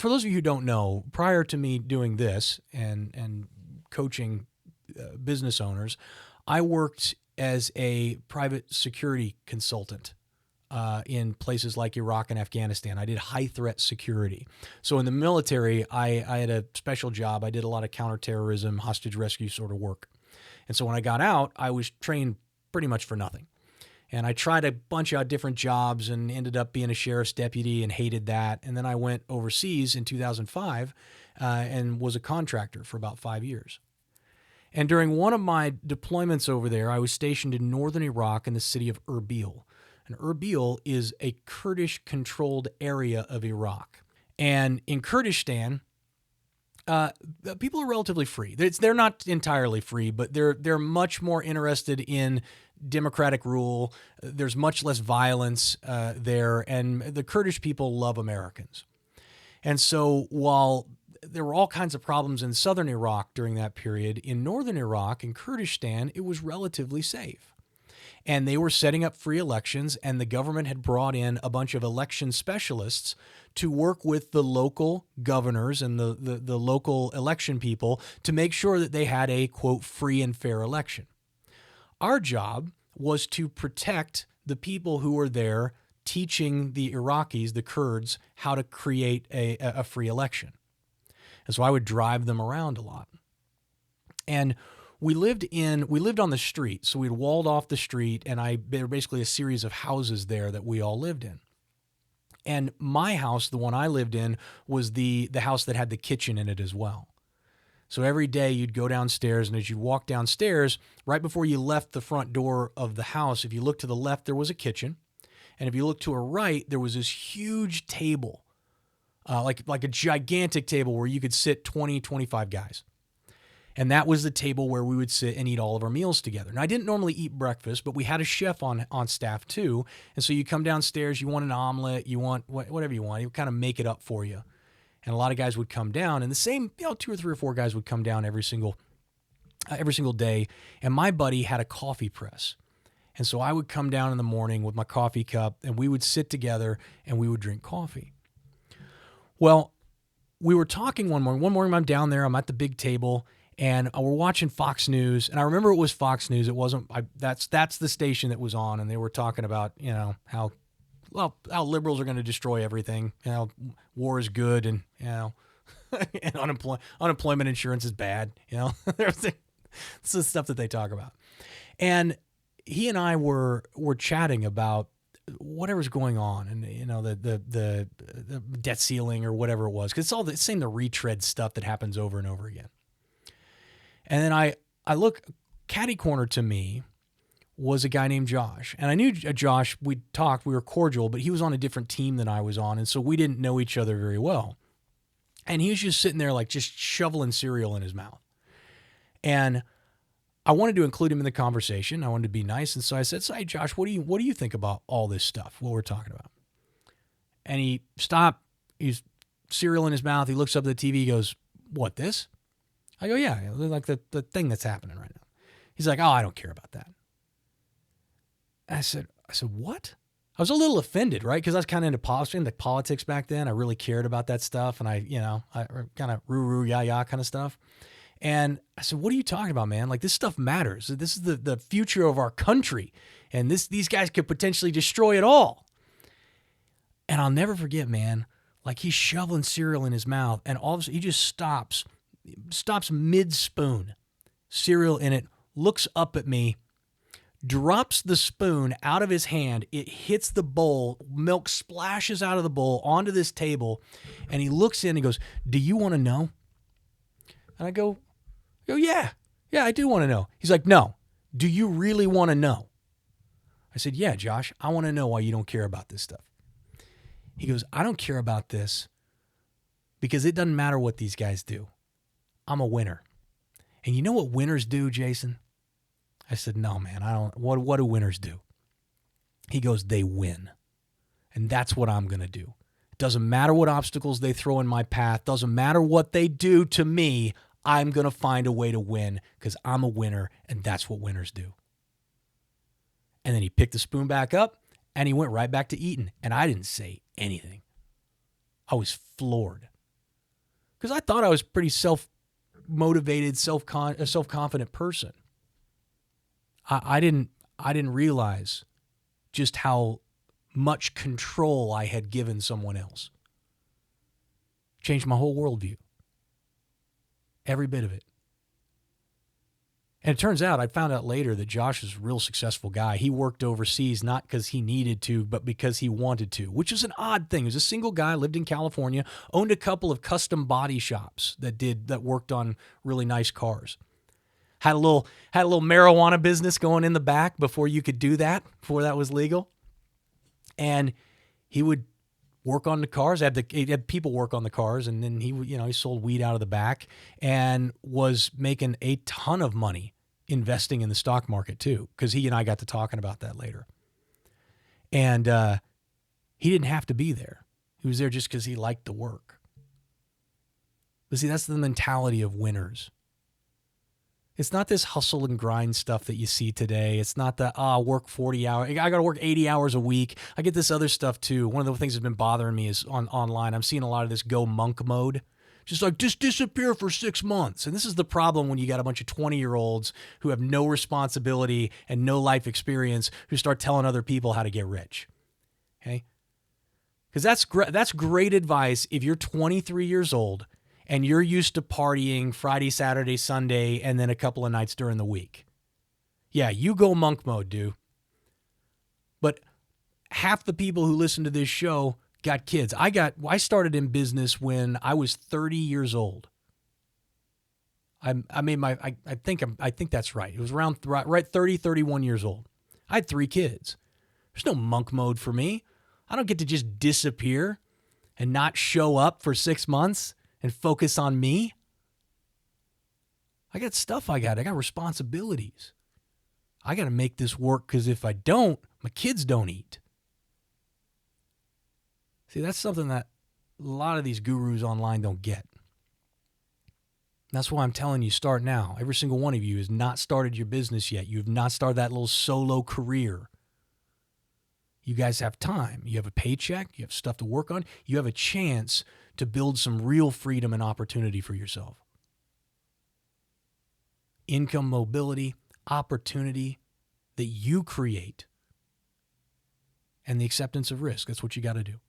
for those of you who don't know, prior to me doing this and coaching business owners, I worked as a private security consultant in places like Iraq and Afghanistan. I did high threat security. So in the military, I had a special job. I did a lot of counterterrorism, hostage rescue sort of work. And so when I got out, I was trained pretty much for nothing. And I tried a bunch of different jobs and ended up being a sheriff's deputy and hated that. And then I went overseas in 2005 and was a contractor for about 5 years. And during one of my deployments over there, I was stationed in northern Iraq in the city of Erbil. And Erbil is a Kurdish-controlled area of Iraq. And in Kurdistan, people are relatively free. They're not entirely free, but they're much more interested in democratic rule. There's much less violence there, and the Kurdish people love Americans. And so while there were all kinds of problems in southern Iraq during that period, in northern Iraq, in Kurdistan, it was relatively safe. And they were setting up free elections, and the government had brought in a bunch of election specialists to work with the local governors and the local election people to make sure that they had a, quote, free and fair election. Our job was to protect the people who were there teaching the Iraqis, the Kurds, how to create a free election. And so I would drive them around a lot. And we lived on the street. So we'd walled off the street, and there were basically a series of houses there that we all lived in. And my house, the one I lived in, was the house that had the kitchen in it as well. So every day you'd go downstairs, and as you walk downstairs, right before you left the front door of the house, if you looked to the left, there was a kitchen. And if you looked to a right, there was this huge table, like a gigantic table where you could sit 20, 25 guys. And that was the table where we would sit and eat all of our meals together. Now, I didn't normally eat breakfast, but we had a chef on staff too. And so you come downstairs, you want an omelet, you want whatever you want. He would kind of make it up for you. And a lot of guys would come down, and the same, 2 or 3 or 4 guys would come down every single day. And my buddy had a coffee press. And so I would come down in the morning with my coffee cup, and we would sit together and we would drink coffee. Well, we were talking one morning. One morning I'm down there, I'm at the big table, and we're watching Fox News. And I remember it was Fox News. It wasn't, that's the station that was on. And they were talking about, how liberals are going to destroy everything. War is good, and, and unemployment insurance is bad. It's the stuff that they talk about. And he and I were chatting about whatever's going on, and the debt ceiling or whatever it was, because it's all the same, the retread stuff that happens over and over again. And then I look, catty corner to me was a guy named Josh, and I knew Josh. We talked, we were cordial, but he was on a different team than I was on, and so we didn't know each other very well. And he was just sitting there, like, just shoveling cereal in his mouth. And I wanted to include him in the conversation. I wanted to be nice. And so I said, "Hey, Josh, what do you think about all this stuff, what we're talking about?" And he stopped. He's cereal in his mouth. He looks up at the TV. He goes, "What, this?" I go, "Yeah, like the thing that's happening right now." He's like, "Oh, I don't care about that." And I said, "What?" I was a little offended, right? Because I was kind of into politics back then. I really cared about that stuff. And I kind of roo-roo, ya-ya kind of stuff. And I said, "What are you talking about, man? Like, this stuff matters. This is the future of our country. And these guys could potentially destroy it all." And I'll never forget, man, like, he's shoveling cereal in his mouth, and all of a sudden he just stops mid-spoon, cereal in it, looks up at me, drops the spoon out of his hand. It hits the bowl. Milk splashes out of the bowl onto this table. And he looks in and goes, "Do you want to know?" And I go, yeah, I do want to know. He's like, "No, do you really want to know?" I said, "Yeah, Josh, I want to know why you don't care about this stuff." He goes, "I don't care about this because it doesn't matter what these guys do. I'm a winner." And you know what winners do, Jason? I said, "No, man, I don't. What do winners do?" He goes, "They win. And that's what I'm going to do. It doesn't matter what obstacles they throw in my path. Doesn't matter what they do to me. I'm going to find a way to win because I'm a winner, and that's what winners do." And then he picked the spoon back up, and he went right back to eating. And I didn't say anything. I was floored. because I thought I was a pretty self-motivated, self-confident person. I didn't realize just how much control I had given someone else. Changed my whole worldview. Every bit of it. And it turns out, I found out later that Josh is a real successful guy. He worked overseas not because he needed to, but because he wanted to, which is an odd thing. He was a single guy, lived in California, owned a couple of custom body shops that worked on really nice cars. Had a little marijuana business going in the back before you could do that, before that was legal. And he would work on the cars. He had people work on the cars, and then he sold weed out of the back and was making a ton of money investing in the stock market too, because he and I got to talking about that later. And he didn't have to be there. He was there just because he liked the work. But see, that's the mentality of winners. It's not this hustle and grind stuff that you see today. It's not that, work 40 hours. I got to work 80 hours a week. I get this other stuff too. One of the things that's been bothering me is online. I'm seeing a lot of this go monk mode. Just disappear for 6 months. And this is the problem when you got a bunch of 20-year-olds who have no responsibility and no life experience who start telling other people how to get rich. Okay? Because that's great advice if you're 23 years old and you're used to partying Friday, Saturday, Sunday, and then a couple of nights during the week. Yeah, you go monk mode, dude. But half the people who listen to this show got kids. I started in business when I was 30 years old. I think that's right. It was around right 30, 31 years old. I had 3 kids. There's no monk mode for me. I don't get to just disappear and not show up for 6 months and focus on me. I got stuff I got responsibilities. I got to make this work, because if I don't, my kids don't eat. See, that's something that a lot of these gurus online don't get. That's why I'm telling you, start now. Every single one of you has not started your business yet. You have not started that little solo career. You guys have time. You have a paycheck. You have stuff to work on. You have a chance to build some real freedom and opportunity for yourself. Income, mobility, opportunity that you create, and the acceptance of risk. That's what you got to do.